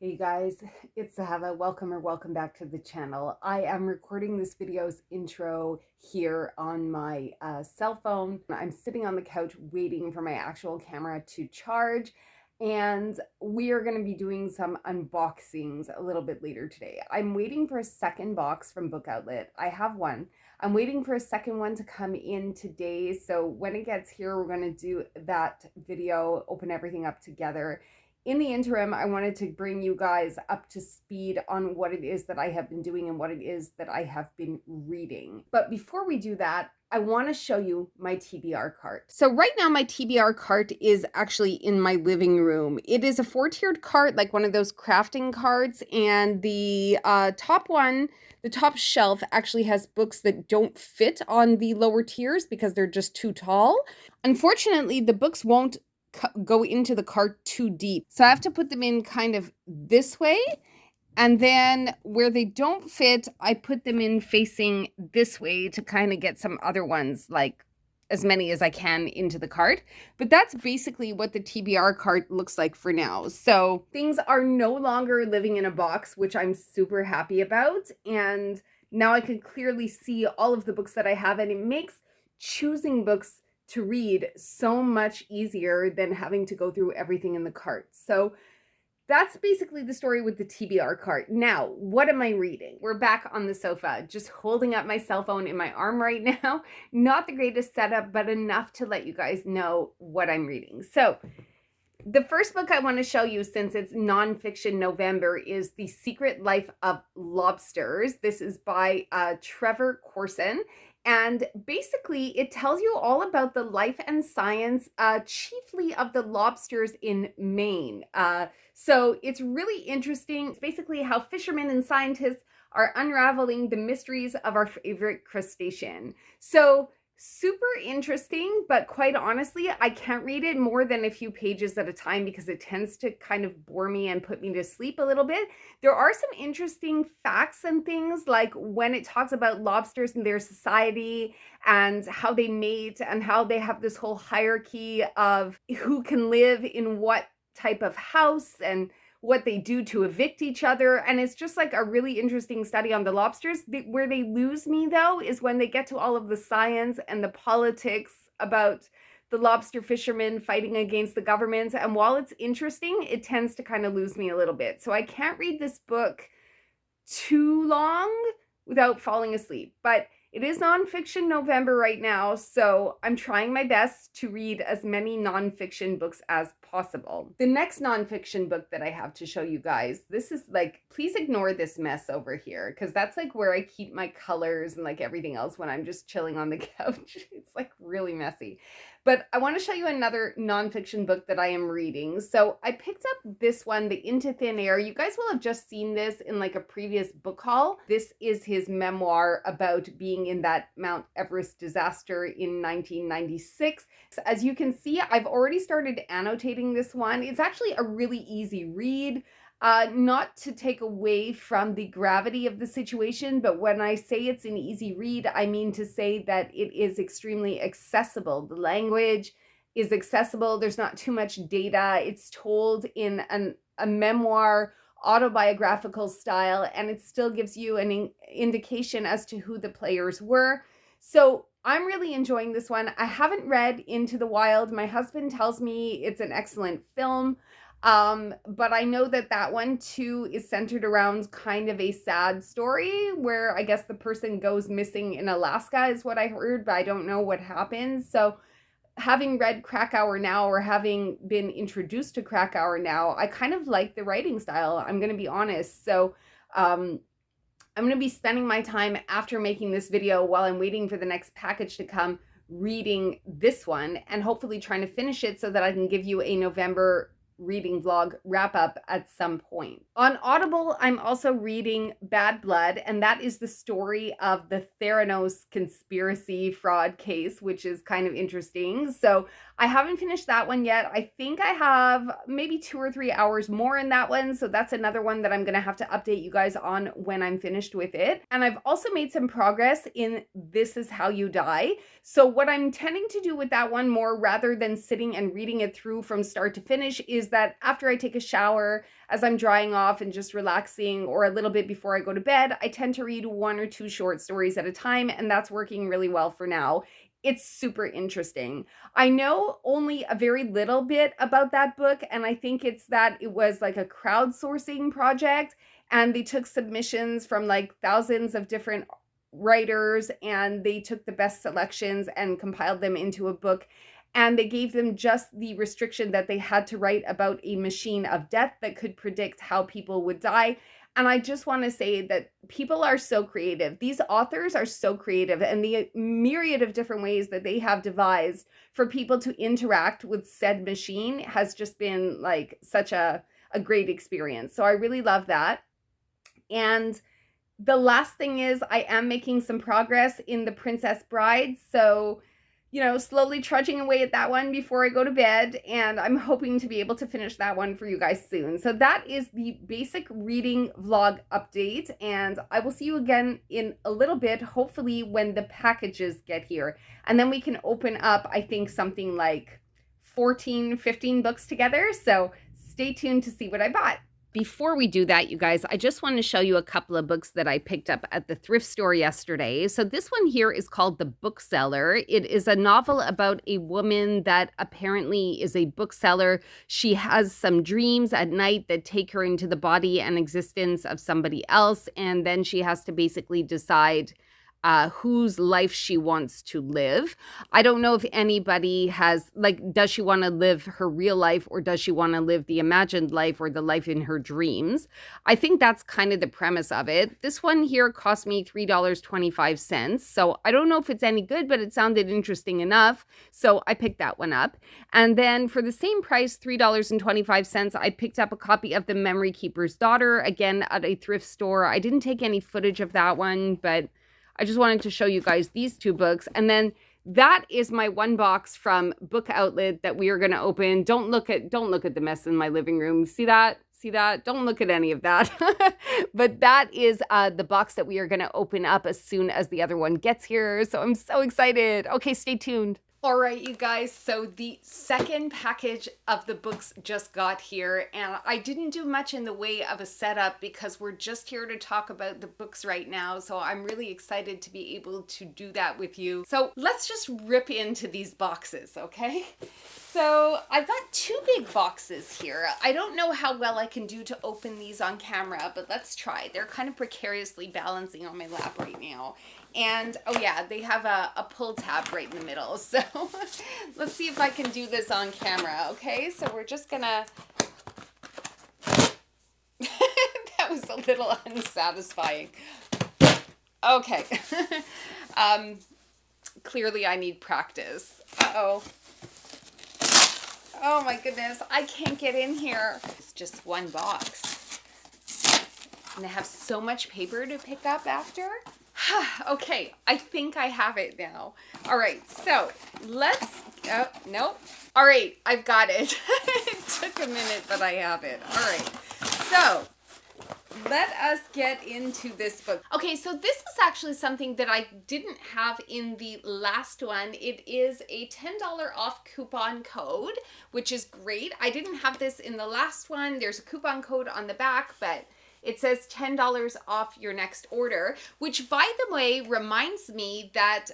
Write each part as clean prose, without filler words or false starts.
Hey guys, it's Zahava. Welcome back to the channel. I am recording this video's intro here on my cell phone. I'm sitting on the couch waiting for my actual camera to charge, and we are going to be doing some unboxings a little bit later today. I'm waiting for a second box from Book Outlet. I have one. I'm waiting for a second one to come in today. So when it gets here, we're going to do that video, open everything up together. In the interim, I wanted to bring you guys up to speed on what it is that I have been doing and what it is that I have been reading. But before we do that, I want to show you my TBR cart. So right now my TBR cart is actually in my living room. It is a 4-tiered cart, like one of those crafting carts, and the top one, the top shelf actually has books that don't fit on the lower tiers because they're just too tall. Unfortunately, the books won't go into the cart too deep. So I have to put them in kind of this way. And then where they don't fit, I put them in facing this way to kind of get some other ones, like as many as I can, into the cart. But that's basically what the TBR cart looks like for now. So things are no longer living in a box, which I'm super happy about. And now I can clearly see all of the books that I have, and it makes choosing books to read so much easier than having to go through everything in the cart. So that's basically the story with the TBR cart. Now, what am I reading? We're back on the sofa, just holding up my cell phone in my arm right now. Not the greatest setup, but enough to let you guys know what I'm reading. So the first book I want to show you, since it's nonfiction November, is The Secret Life of Lobsters. This is by Trevor Corson. And basically, it tells you all about the life and science, chiefly of the lobsters in Maine. So it's really interesting. It's basically how fishermen and scientists are unraveling the mysteries of our favorite crustacean. So super interesting, but quite honestly, I can't read it more than a few pages at a time because it tends to kind of bore me and put me to sleep a little bit. There are some interesting facts and things, like when it talks about lobsters and their society and how they mate and how they have this whole hierarchy of who can live in what type of house and what they do to evict each other. And it's just like a really interesting study on the lobsters. Where they lose me, though, is when they get to all of the science and the politics about the lobster fishermen fighting against the governments. And while it's interesting, it tends to kind of lose me a little bit. So I can't read this book too long without falling asleep. But it is nonfiction November right now, so I'm trying my best to read as many nonfiction books as possible. The next nonfiction book that I have to show you guys, this is like, please ignore this mess over here, because that's like where I keep my colors and like everything else when I'm just chilling on the couch. It's like really messy. But I want to show you another nonfiction book that I am reading. So I picked up this one, The Into Thin Air. You guys will have just seen this in like a previous book haul. This is his memoir about being in that Mount Everest disaster in 1996. So as you can see, I've already started annotating this one. It's actually a really easy read. Not to take away from the gravity of the situation, but when I say it's an easy read, I mean to say that it is extremely accessible. The language is accessible. There's not too much data. It's told in a memoir, autobiographical style, and it still gives you an indication as to who the players were. So I'm really enjoying this one. I haven't read Into the Wild. My husband tells me it's an excellent film. But I know that that one too is centered around kind of a sad story where I guess the person goes missing in Alaska is what I heard, but I don't know what happens. So having read Krakauer Now, or having been introduced to Krakauer Now, I kind of like the writing style, I'm going to be honest. So, I'm going to be spending my time after making this video, while I'm waiting for the next package to come, reading this one and hopefully trying to finish it so that I can give you a November reading vlog wrap up at some point. On Audible, I'm also reading Bad Blood, and that is the story of the Theranos conspiracy fraud case, which is kind of interesting. So I haven't finished that one yet. I think I have maybe 2 or 3 hours more in that one. So that's another one that I'm going to have to update you guys on when I'm finished with it. And I've also made some progress in This Is How You Die. So what I'm tending to do with that one more, rather than sitting and reading it through from start to finish, is is that after I take a shower, as I'm drying off and just relaxing, or a little bit before I go to bed, I tend to read 1 or 2 short stories at a time, and that's working really well for now. It's super interesting. I know only a very little bit about that book, and I think it's that it was like a crowdsourcing project, and they took submissions from like thousands of different writers, and they took the best selections and compiled them into a book. And they gave them just the restriction that they had to write about a machine of death that could predict how people would die. And I just want to say that people are so creative. These authors are so creative, and the myriad of different ways that they have devised for people to interact with said machine has just been like such a great experience. So I really love that. And the last thing is I am making some progress in The Princess Bride. So, you know, slowly trudging away at that one before I go to bed, and I'm hoping to be able to finish that one for you guys soon. So that is the basic reading vlog update, and I will see you again in a little bit, hopefully when the packages get here. And then we can open up, I think, something like 14, 15 books together. So stay tuned to see what I bought. Before we do that, you guys, I just want to show you a couple of books that I picked up at the thrift store yesterday. So this one here is called The Bookseller. It is a novel about a woman that apparently is a bookseller. She has some dreams at night that take her into the body and existence of somebody else, and then she has to basically decide whose life she wants to live. I don't know if anybody has, like, does she want to live her real life, or does she want to live the imagined life, or the life in her dreams? I think that's kind of the premise of it. This one here cost me $3.25. So I don't know if it's any good, but it sounded interesting enough. So I picked that one up. And then for the same price, $3.25, I picked up a copy of The Memory Keeper's Daughter, again at a thrift store. I didn't take any footage of that one, but I just wanted to show you guys these two books. And then that is my one box from Book Outlet that we are going to open. Don't look at the mess in my living room. See that? See that? Don't look at any of that. But that is the box that we are going to open up as soon as the other one gets here. So I'm so excited. Okay, stay tuned. All right, you guys, so the second package of the books just got here, and I didn't do much in the way of a setup because we're just here to talk about the books right now, so I'm really excited to be able to do that with you. So let's just rip into these boxes, okay? So I've got 2 big boxes here. I don't know how well I can do to open these on camera, but let's try. They're kind of precariously balancing on my lap right now. And, oh yeah, they have a pull tab right in the middle. So let's see if I can do this on camera, okay? So we're just gonna... That was a little unsatisfying. Okay. Clearly I need practice. Uh-oh. Oh my goodness, I can't get in here. It's just one box. And I have so much paper to pick up after. Okay, I think I have it now. All right, so let's, oh, nope. All right, I've got it. It took a minute, but I have it. All right, so let us get into this book. Okay, so this is actually something that I didn't have in the last one. It is a $10 off coupon code, which is great. I didn't have this in the last one. There's a coupon code on the back, but it says $10 off your next order, which, by the way, reminds me that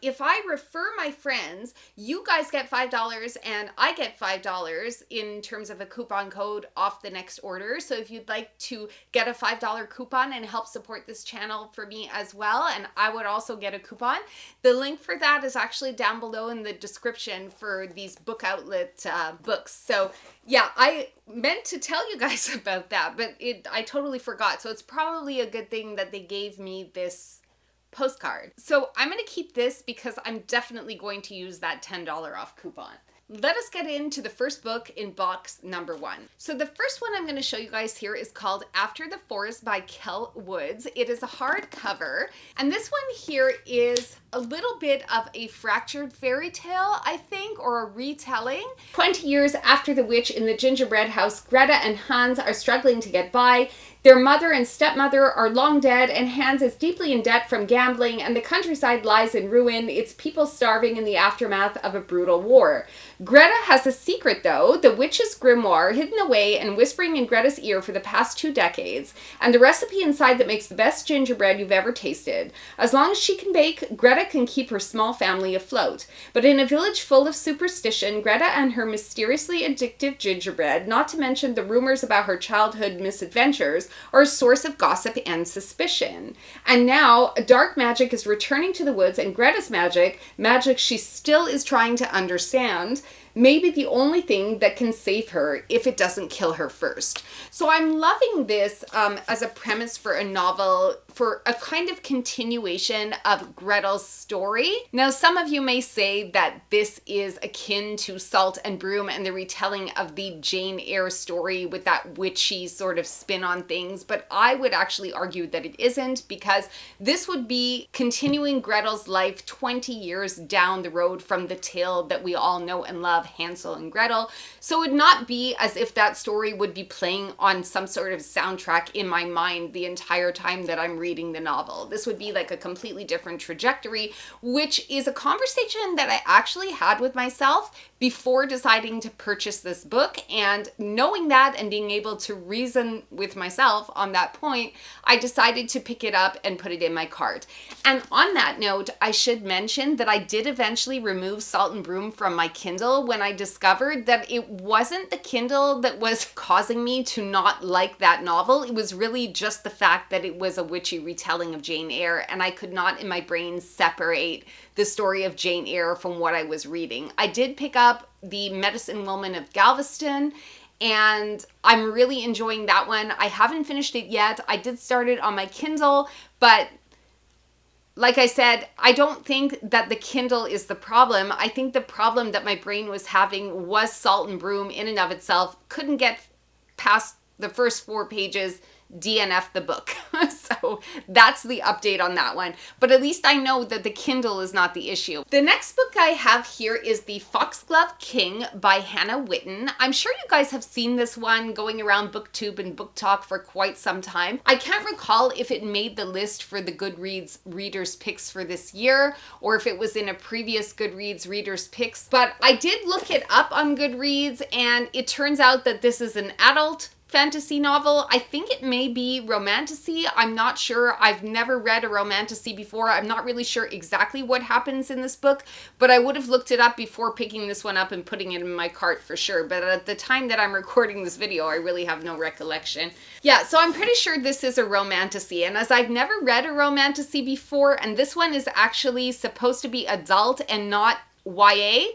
if I refer my friends, you guys get $5 and I get $5 in terms of a coupon code off the next order. So if you'd like to get a $5 coupon and help support this channel for me as well, and I would also get a coupon, the link for that is actually down below in the description for these Book Outlet books. So yeah, I meant to tell you guys about that, but I totally forgot. So it's probably a good thing that they gave me this postcard. So I'm going to keep this because I'm definitely going to use that $10 off coupon. Let us get into the first book in box number 1. So the first one I'm going to show you guys here is called After the Forest by Kel Woods. It is a hardcover, and this one here is a little bit of a fractured fairy tale, I think, or a retelling. 20 years after the witch in the gingerbread house, Greta and Hans are struggling to get by. Their mother and stepmother are long dead, and Hans is deeply in debt from gambling, and the countryside lies in ruin, its people starving in the aftermath of a brutal war. Greta has a secret, though, the witch's grimoire hidden away and whispering in Greta's ear for the past 2 decades, and the recipe inside that makes the best gingerbread you've ever tasted. As long as she can bake, Greta can keep her small family afloat. But in a village full of superstition, Greta and her mysteriously addictive gingerbread, not to mention the rumors about her childhood misadventures, are a source of gossip and suspicion. And now, dark magic is returning to the woods, and Greta's magic she still is trying to understand, may be the only thing that can save her if it doesn't kill her first. So I'm loving this as a premise for a novel, for a kind of continuation of Gretel's story. Now, some of you may say that this is akin to Salt and Broom and the retelling of the Jane Eyre story with that witchy sort of spin on things, but I would actually argue that it isn't, because this would be continuing Gretel's life 20 years down the road from the tale that we all know and love, Hansel and Gretel. So it would not be as if that story would be playing on some sort of soundtrack in my mind the entire time that I'm reading the novel. This would be like a completely different trajectory, which is a conversation that I actually had with myself before deciding to purchase this book. And knowing that and being able to reason with myself on that point, I decided to pick it up and put it in my cart. And on that note, I should mention that I did eventually remove Salt and Broom from my Kindle when I discovered that it wasn't the Kindle that was causing me to not like that novel. It was really just the fact that it was a witchy retelling of Jane Eyre, and I could not in my brain separate the story of Jane Eyre from what I was reading. I did pick up The Medicine Woman of Galveston, and I'm really enjoying that one. I haven't finished it yet. I did start it on my Kindle, but like I said, I don't think that the Kindle is the problem. I think the problem that my brain was having was Salt and Broom in and of itself. Couldn't get past the first 4 pages, DNF the book. So that's the update on that one. But at least I know that the Kindle is not the issue. The next book I have here is The Foxglove King by Hannah Whitten. I'm sure you guys have seen this one going around BookTube and BookTok for quite some time. I can't recall if it made the list for the Goodreads Readers Picks for this year, or if it was in a previous Goodreads Readers Picks, but I did look it up on Goodreads, and it turns out that this is an adult fantasy novel. I think it may be romantasy. I'm not sure. I've never read a romantasy before. I'm not really sure exactly what happens in this book, but I would have looked it up before picking this one up and putting it in my cart for sure. But at the time that I'm recording this video, I really have no recollection. Yeah, so I'm pretty sure this is a romantasy. And as I've never read a romantasy before, and this one is actually supposed to be adult and not YA,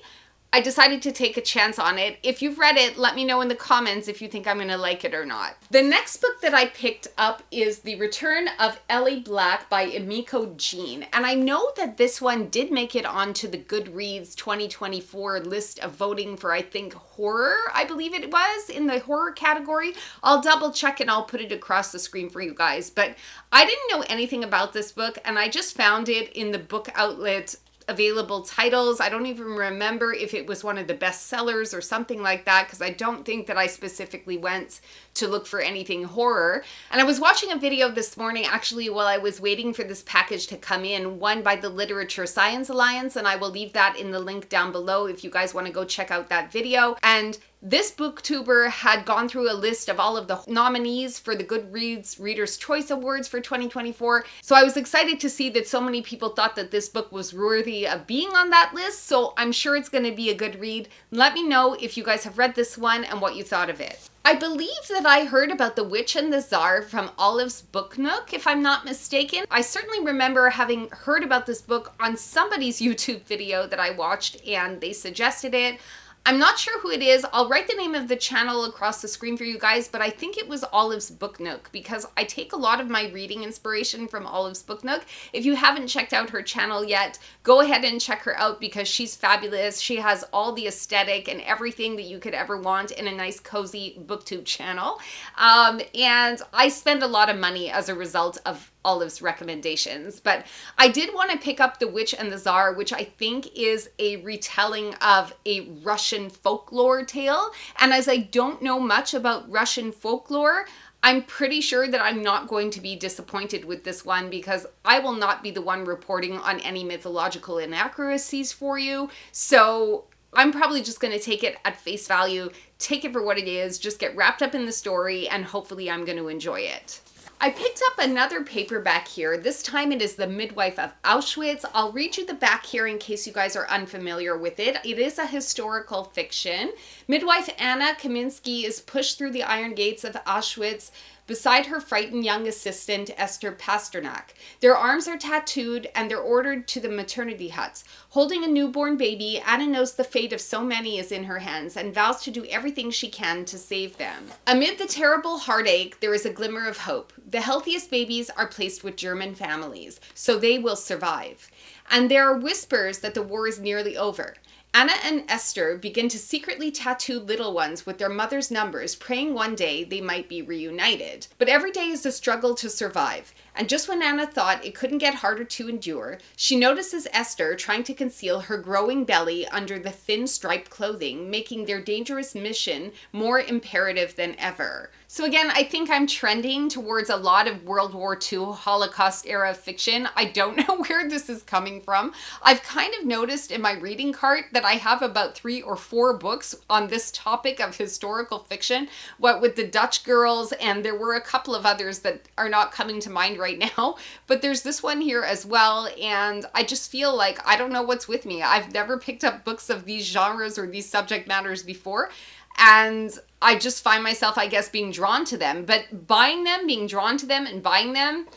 I decided to take a chance on it. If you've read it, let me know in the comments if you think I'm going to like it or not. The next book that I picked up is The Return of Ellie Black by Emiko Jean. And I know that this one did make it onto the Goodreads 2024 list of voting for, I think, horror, I believe it was, in the horror category. I'll double check and I'll put it across the screen for you guys. But I didn't know anything about this book, and I just found it in the book outlet available titles. I don't even remember if it was one of the best sellers or something like that, because I don't think that I specifically went to look for anything horror. And I was watching a video this morning actually while I was waiting for this package to come in, one by the Literature Science Alliance, and I will leave that in the link down below if you guys want to go check out that video. And this booktuber had gone through a list of all of the nominees for the Goodreads Reader's Choice Awards for 2024. So I was excited to see that so many people thought that this book was worthy of being on that list. So I'm sure it's going to be a good read. Let me know if you guys have read this one and what you thought of it. I believe that I heard about The Witch and the Tsar from Olive's Book Nook, if I'm not mistaken. I certainly remember having heard about this book on somebody's YouTube video that I watched, and they suggested it. I'm not sure who it is. I'll write the name of the channel across the screen for you guys, but I think it was Olive's Book Nook, because I take a lot of my reading inspiration from Olive's Book Nook. If you haven't checked out her channel yet, go ahead and check her out because she's fabulous. She has all the aesthetic and everything that you could ever want in a nice, cozy booktube channel. And I spend a lot of money as a result of Olive's recommendations, but I did want to pick up The Witch and the Tsar, which I think is a retelling of a Russian folklore tale. And as I don't know much about Russian folklore, I'm pretty sure that I'm not going to be disappointed with this one, because I will not be the one reporting on any mythological inaccuracies for you. So I'm probably just going to take it at face value, take it for what it is, just get wrapped up in the story, and hopefully I'm going to enjoy it. I picked up another paperback here. This time it is The Midwife of Auschwitz. I'll read you the back here in case you guys are unfamiliar with it. It is a historical fiction. Midwife Anna Kaminsky is pushed through the iron gates of Auschwitz beside her frightened young assistant, Esther Pasternak. Their arms are tattooed and they're ordered to the maternity huts. Holding a newborn baby, Anna knows the fate of so many is in her hands and vows to do everything she can to save them. Amid the terrible heartache, there is a glimmer of hope. The healthiest babies are placed with German families, so they will survive. And there are whispers that the war is nearly over. Anna and Esther begin to secretly tattoo little ones with their mother's numbers, praying one day they might be reunited. But every day is a struggle to survive. And just when Anna thought it couldn't get harder to endure, she notices Esther trying to conceal her growing belly under the thin striped clothing, making their dangerous mission more imperative than ever. So again, I think I'm trending towards a lot of World War II Holocaust era fiction. I don't know where this is coming from. I've kind of noticed in my reading cart that I have about 3 or 4 books on this topic of historical fiction, what with the Dutch girls, and there were a couple of others that are not coming to mind right now, but there's this one here as well, and I just feel like I don't know what's with me. I've never picked up books of these genres or these subject matters before, and I just find myself, I guess, being drawn to them. But buying them, being drawn to them and buying them,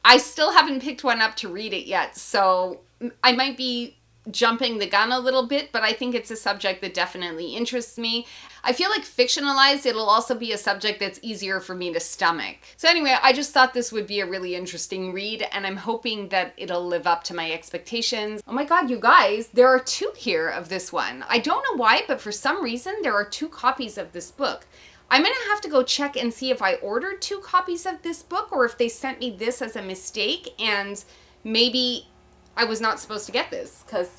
I still haven't picked one up to read it yet. So I might be jumping the gun a little bit, but I think it's a subject that definitely interests me. I feel like fictionalized, it'll also be a subject that's easier for me to stomach. So anyway, I just thought this would be a really interesting read, and I'm hoping that it'll live up to my expectations. Oh my god, you guys, there are 2 here of this one. I don't know why, but for some reason, there are 2 copies of this book. I'm gonna have to go check and see if I ordered 2 copies of this book or if they sent me this as a mistake and maybe I was not supposed to get this, because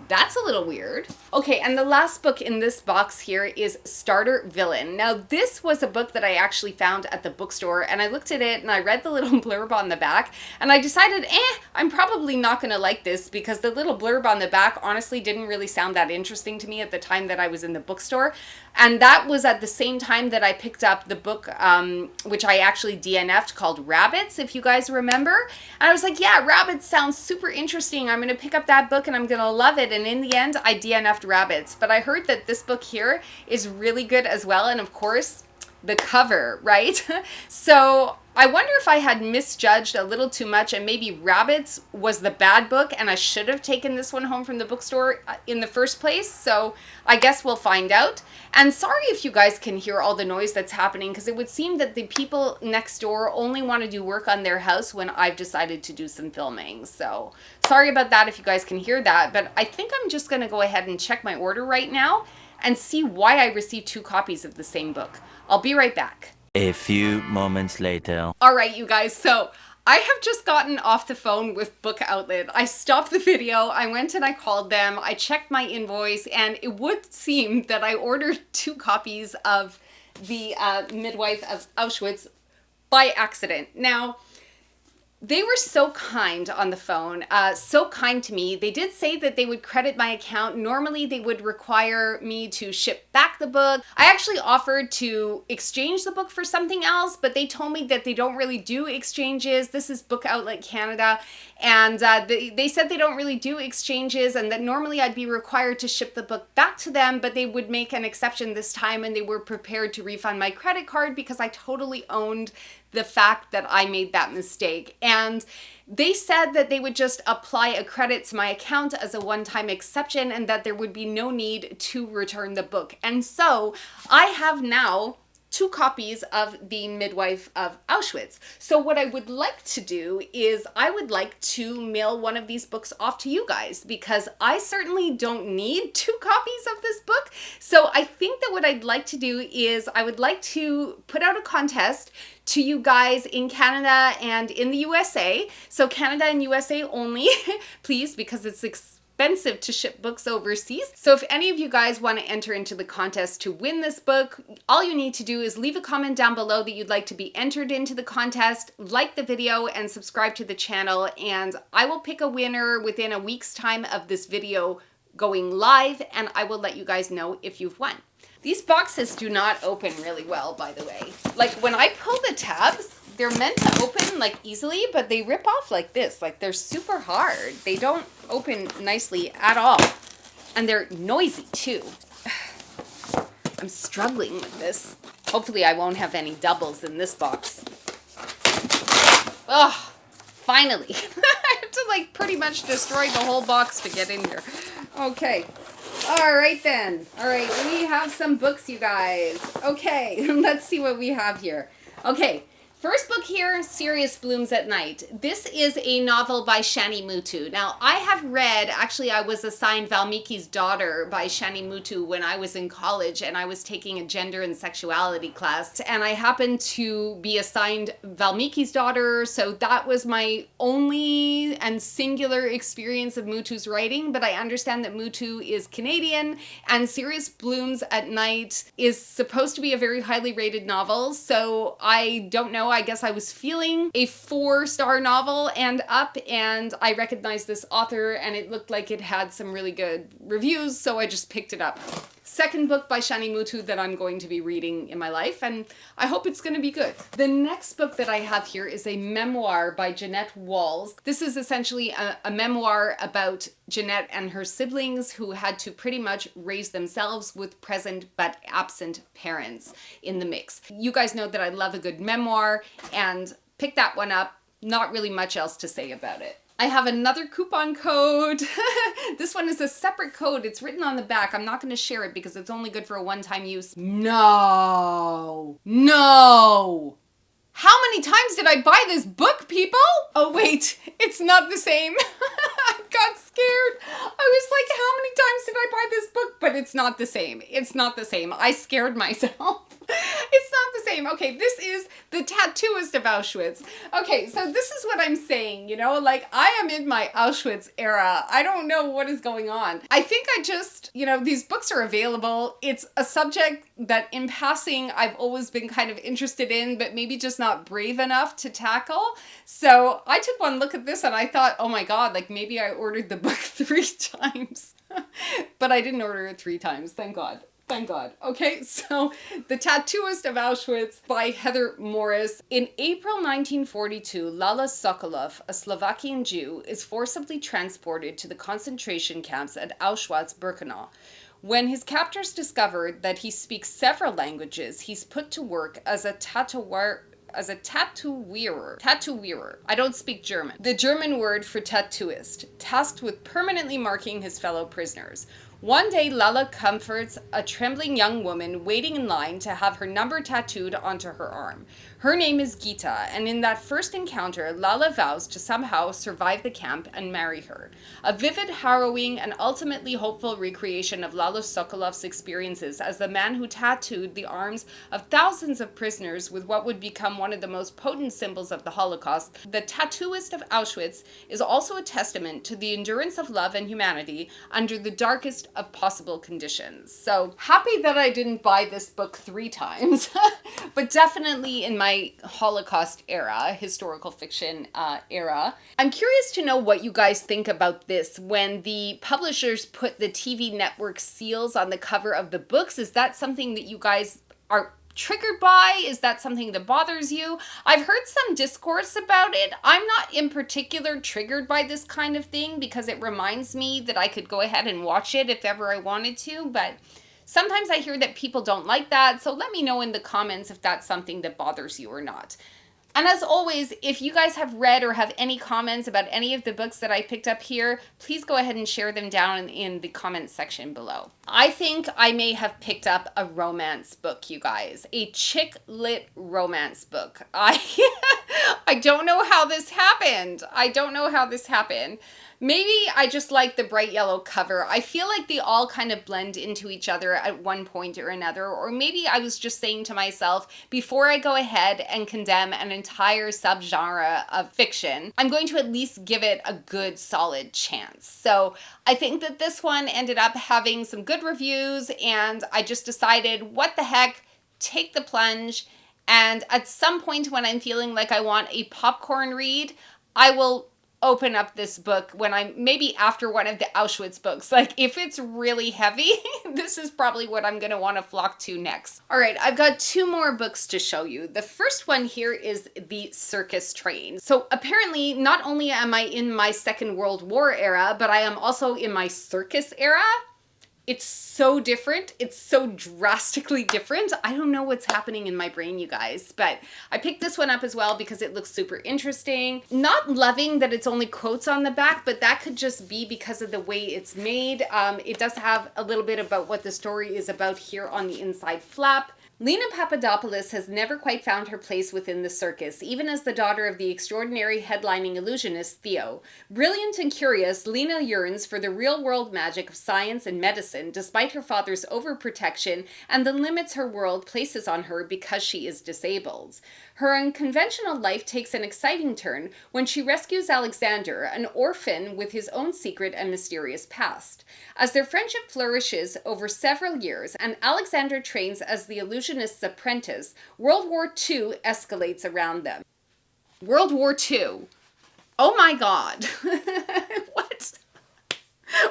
that's a little weird. Okay, and the last book in this box here is Starter Villain. Now, this was a book that I actually found at the bookstore, and I looked at it and I read the little blurb on the back, and I decided, I'm probably not gonna like this because the little blurb on the back honestly didn't really sound that interesting to me at the time that I was in the bookstore. And that was at the same time that I picked up the book, which I actually DNF'd, called Rabbits, if you guys remember. And I was like, yeah, Rabbits sounds super interesting. I'm going to pick up that book and I'm going to love it. And in the end, I DNF'd Rabbits. But I heard that this book here is really good as well. And of course, the cover, right? So I wonder if I had misjudged a little too much and maybe Rabbits was the bad book and I should have taken this one home from the bookstore in the first place. So I guess we'll find out. And sorry if you guys can hear all the noise that's happening, because it would seem that the people next door only want to do work on their house when I've decided to do some filming. So sorry about that if you guys can hear that, but I think I'm just going to go ahead and check my order right now and see why I received 2 copies of the same book. I'll be right back. A few moments later. All right, you guys, so I have just gotten off the phone with Book Outlet. I stopped the video, I went and I called them, I checked my invoice, and it would seem that I ordered 2 copies of the Midwife of Auschwitz by accident. Now, they were so kind on the phone, so kind to me. They did say that they would credit my account. Normally, they would require me to ship back the book. I actually offered to exchange the book for something else, but they told me that they don't really do exchanges. This is Book Outlet Canada, and they said they don't really do exchanges and that normally I'd be required to ship the book back to them, but they would make an exception this time and they were prepared to refund my credit card because I totally owned the fact that I made that mistake. And they said that they would just apply a credit to my account as a one-time exception and that there would be no need to return the book. And so I have now 2 copies of The Midwife of Auschwitz. So what I would like to do is I would like to mail one of these books off to you guys because I certainly don't need 2 copies of this book. So I think that what I'd like to do is I would like to put out a contest to you guys in Canada and in the USA. So Canada and USA only, please, because it's expensive to ship books overseas. So if any of you guys want to enter into the contest to win this book, all you need to do is leave a comment down below that you'd like to be entered into the contest, like the video, and subscribe to the channel, and I will pick a winner within a week's time of this video going live, and I will let you guys know if you've won. These boxes do not open really well, by the way. Like when I pull the tabs, they're meant to open like easily, but they rip off like this. Like they're super hard. They don't open nicely at all. And they're noisy too. I'm struggling with this. Hopefully I won't have any doubles in this box. Ugh, finally. I have to like pretty much destroy the whole box to get in here. Okay. All right then. All right, we have some books, you guys. Okay, let's see what we have here. Okay. First book here, Serious Blooms at Night. This is a novel by Shani Mutu. Now, I have read, actually I was assigned Valmiki's Daughter by Shani Mutu when I was in college and I was taking a gender and sexuality class. And I happened to be assigned Valmiki's Daughter, so that was my only and singular experience of Mutu's writing. But I understand that Mutu is Canadian and Serious Blooms at Night is supposed to be a very highly rated novel. So I don't know. I guess I was feeling a 4-star novel and up, and I recognized this author and it looked like it had some really good reviews, so I just picked it up. Second book by Shani Mutu that I'm going to be reading in my life, and I hope it's going to be good. The next book that I have here is a memoir by Jeanette Walls. This is essentially a memoir about Jeanette and her siblings who had to pretty much raise themselves with present but absent parents in the mix. You guys know that I love a good memoir, and pick that one up. Not really much else to say about it. I have another coupon code. This one is a separate code. It's written on the back. I'm not going to share it because it's only good for a one-time use. No. How many times did I buy this book, people? Oh, wait. It's not the same. I got scared. I was like, how many times did I buy this book? But it's not the same. It's not the same. I scared myself. It's not the same. Okay, this is The Tattooist of Auschwitz. Okay, so this is what I'm saying, you know, like I am in my Auschwitz era. I don't know what is going on. I think I just, you know, these books are available. It's a subject that in passing I've always been kind of interested in, but maybe just not brave enough to tackle. So I took one look at this and I thought, oh my God, like maybe I ordered the book 3 times. But I didn't order it 3 times, thank God. Thank God. Okay, so The Tattooist of Auschwitz by Heather Morris. In April 1942, Lala Sokolov, a Slovakian Jew, is forcibly transported to the concentration camps at Auschwitz-Birkenau. When his captors discover that he speaks several languages, he's put to work as a tattooer. I don't speak German. The German word for tattooist, tasked with permanently marking his fellow prisoners. One day, Lala comforts a trembling young woman waiting in line to have her number tattooed onto her arm. Her name is Gita, and in that first encounter, Lala vows to somehow survive the camp and marry her. A vivid, harrowing, and ultimately hopeful recreation of Lala Sokolov's experiences as the man who tattooed the arms of thousands of prisoners with what would become one of the most potent symbols of the Holocaust, The Tattooist of Auschwitz is also a testament to the endurance of love and humanity under the darkest of possible conditions. So happy that I didn't buy this book 3 times, but definitely in my Holocaust era, historical fiction era. I'm curious to know what you guys think about this when the publishers put the TV network seals on the cover of the books. Is that something that you guys are triggered by? Is that something that bothers you? I've heard some discourse about it. I'm not in particular triggered by this kind of thing because it reminds me that I could go ahead and watch it if ever I wanted to, but sometimes I hear that people don't like that, so let me know in the comments if that's something that bothers you or not. And as always, if you guys have read or have any comments about any of the books that I picked up here, please go ahead and share them down in the comments section below. I think I may have picked up a romance book, you guys. A chick lit romance book. I don't know how this happened. Maybe I just like the bright yellow cover. I feel like they all kind of blend into each other at one point or another. Or maybe I was just saying to myself, before I go ahead and condemn an entire subgenre of fiction, I'm going to at least give it a good solid chance. So I think that this one ended up having some good reviews, and I just decided, what the heck, take the plunge. And at some point when I'm feeling like I want a popcorn read, I will open up this book when I'm maybe after one of the Auschwitz books. Like if it's really heavy, this is probably what I'm going to want to flock to next. All right, I've got 2 more books to show you. The first one here is The Circus Train. So apparently not only am I in my Second World War era, but I am also in my circus era. It's so different. It's so drastically different. I don't know what's happening in my brain, you guys, but I picked this one up as well because it looks super interesting. Not loving that it's only quotes on the back, but that could just be because of the way it's made. It does have a little bit about what the story is about here on the inside flap. Lena Papadopoulos has never quite found her place within the circus, even as the daughter of the extraordinary headlining illusionist Theo. Brilliant and curious, Lena yearns for the real-world magic of science and medicine, despite her father's overprotection and the limits her world places on her because she is disabled. Her unconventional life takes an exciting turn when she rescues Alexander, an orphan with his own secret and mysterious past. As their friendship flourishes over several years and Alexander trains as the illusionist's apprentice, World War II escalates around them. World War II. Oh my God. What?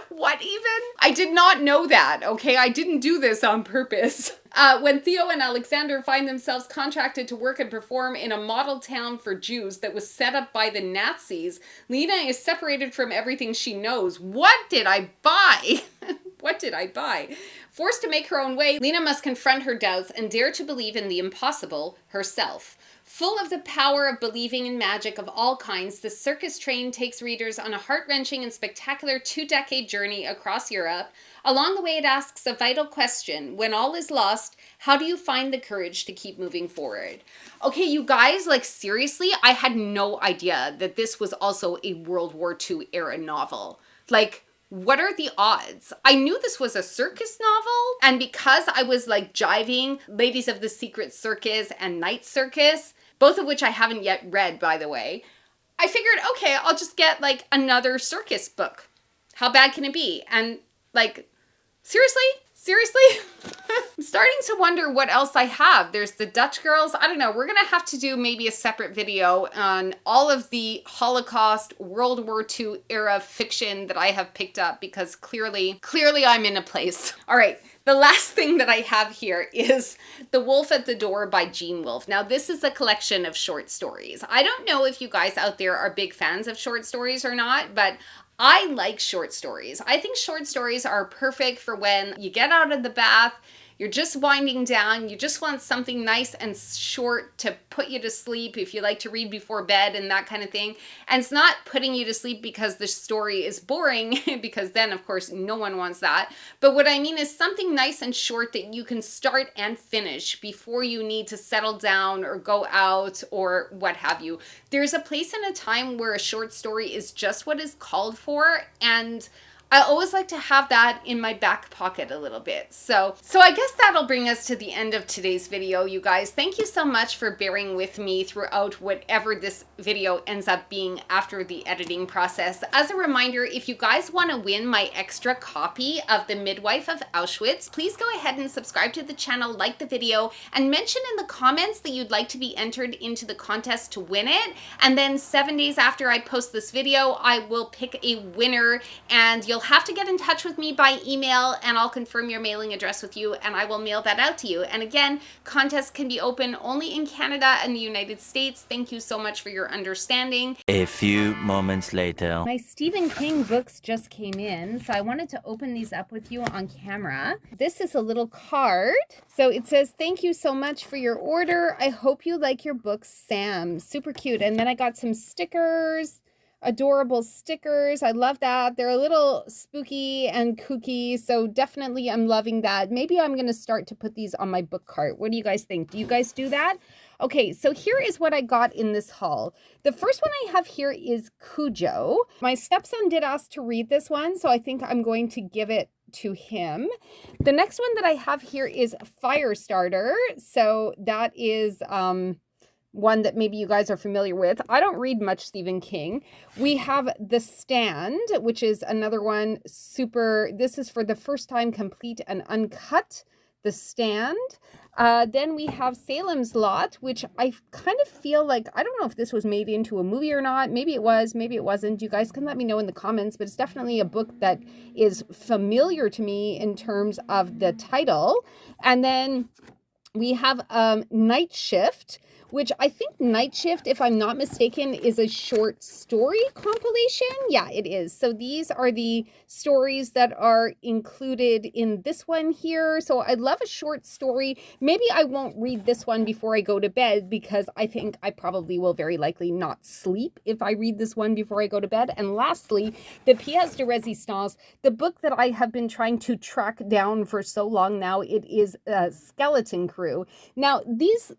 What even? I did not know that, okay? I didn't do this on purpose. When Theo and Alexander find themselves contracted to work and perform in a model town for Jews that was set up by the Nazis, Lena is separated from everything she knows. What did I buy? What did I buy? Forced to make her own way, Lena must confront her doubts and dare to believe in the impossible herself. Full of the power of believing in magic of all kinds, The Circus Train takes readers on a heart-wrenching and spectacular 2-decade journey across Europe. Along the way, it asks a vital question. When all is lost, how do you find the courage to keep moving forward? Okay, you guys, like seriously, I had no idea that this was also a World War II era novel. Like, what are the odds? I knew this was a circus novel, and because I was like jiving Ladies of the Secret Circus and Night Circus, both of which I haven't yet read, by the way, I figured, okay, I'll just get like another circus book. How bad can it be? And like, seriously? I'm starting to wonder what else I have. There's the Dutch Girls. I don't know. We're going to have to do maybe a separate video on all of the Holocaust, World War II era fiction that I have picked up because clearly I'm in a place. All right. The last thing that I have here is The Wolf at the Door by Jean Wolfe. Now, this is a collection of short stories. I don't know if you guys out there are big fans of short stories or not, but I like short stories. I think short stories are perfect for when you get out of the bath, you're just winding down, you just want something nice and short to put you to sleep if you like to read before bed and that kind of thing. And it's not putting you to sleep because the story is boring, because then, of course, no one wants that. But what I mean is something nice and short that you can start and finish before you need to settle down or go out or what have you. There's a place and a time where a short story is just what is called for, and I always like to have that in my back pocket a little bit. So I guess that'll bring us to the end of today's video, you guys. Thank you so much for bearing with me throughout whatever this video ends up being after the editing process. As a reminder, if you guys want to win my extra copy of The Midwife of Auschwitz, please go ahead and subscribe to the channel, like the video, and mention in the comments that you'd like to be entered into the contest to win it. And then 7 days after I post this video, I will pick a winner, and you'll have to get in touch with me by email and I'll confirm your mailing address with you and I will mail that out to you. And again, contests can be open only in Canada and the United States. Thank you so much for your understanding. A few moments later. My Stephen King books just came in, so I wanted to open these up with you on camera. This is a little card. So it says, "Thank you so much for your order. I hope you like your books, Sam." Super cute. And then I got some stickers. Adorable stickers. I love that. They're a little spooky and kooky, so definitely I'm loving that. Maybe I'm going to start to put these on my book cart. What do you guys think? Do you guys do that? Okay, so here is what I got in this haul. The first one I have here is Cujo. My stepson did ask to read this one, so I think I'm going to give it to him. The next one that I have here is Firestarter. So that is one that maybe you guys are familiar with. I don't read much Stephen King. We have The Stand, which is another one super, this is for the first time complete and uncut. The Stand. Then we have Salem's Lot, which I kind of feel like, I don't know if this was made into a movie or not. Maybe it was, maybe it wasn't. You guys can let me know in the comments, but it's definitely a book that is familiar to me in terms of the title. And then we have Night Shift, which I think Night Shift, if I'm not mistaken, is a short story compilation. Yeah, it is. So these are the stories that are included in this one here. So I love a short story. Maybe I won't read this one before I go to bed, because I think I probably will very likely not sleep if I read this one before I go to bed. And lastly, the Pièce de Résistance, the book that I have been trying to track down for so long now. It is Skeleton Crew. Now, this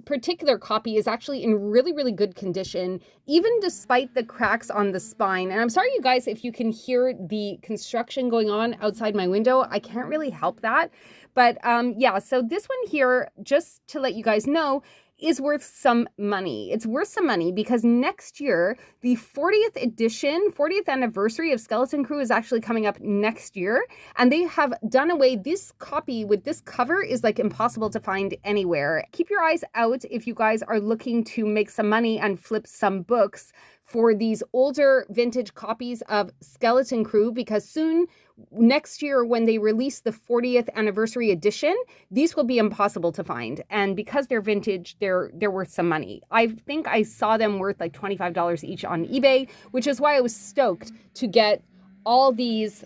particular copy is actually in really good condition, even despite the cracks on the spine. And I'm sorry, you guys, if you can hear the construction going on outside my window. I can't really help that. But yeah, so this one here, just to let you guys know, is worth some money. It's worth some money because next year, the 40th edition, 40th anniversary of Skeleton Crew is actually coming up next year. And they have done away, this copy with this cover is like impossible to find anywhere. Keep your eyes out if you guys are looking to make some money and flip some books for these older vintage copies of Skeleton Crew, because soon, next year, when they release the 40th anniversary edition, these will be impossible to find. And because they're vintage, they're worth some money. I think I saw them worth like $25 each on eBay, which is why I was stoked to get all these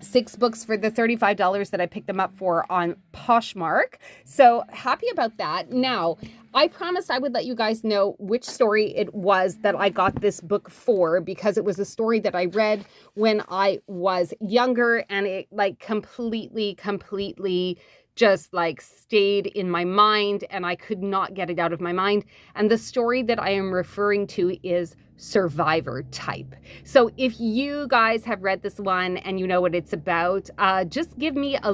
6 books for the $35 that I picked them up for on Poshmark. So happy about that. Now, I promised I would let you guys know which story it was that I got this book for, because it was a story that I read when I was younger, and it like completely just like stayed in my mind, and I could not get it out of my mind. And the story that I am referring to is Survivor Type. So if you guys have read this one and you know what it's about, just give me a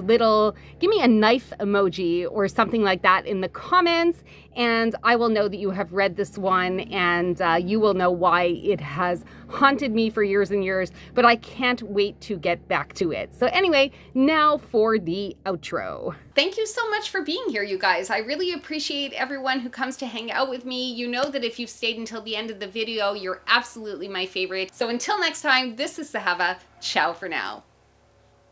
knife emoji or something like that in the comments, and I will know that you have read this one, and you will know why it has haunted me for years and years, but I can't wait to get back to it. So anyway, now for the outro. Thank you so much for being here, you guys. I really appreciate everyone who comes to hang out with me. You know that if you've stayed until the end of the video, you're absolutely my favorite. So until next time, this is Zahava. Ciao for now.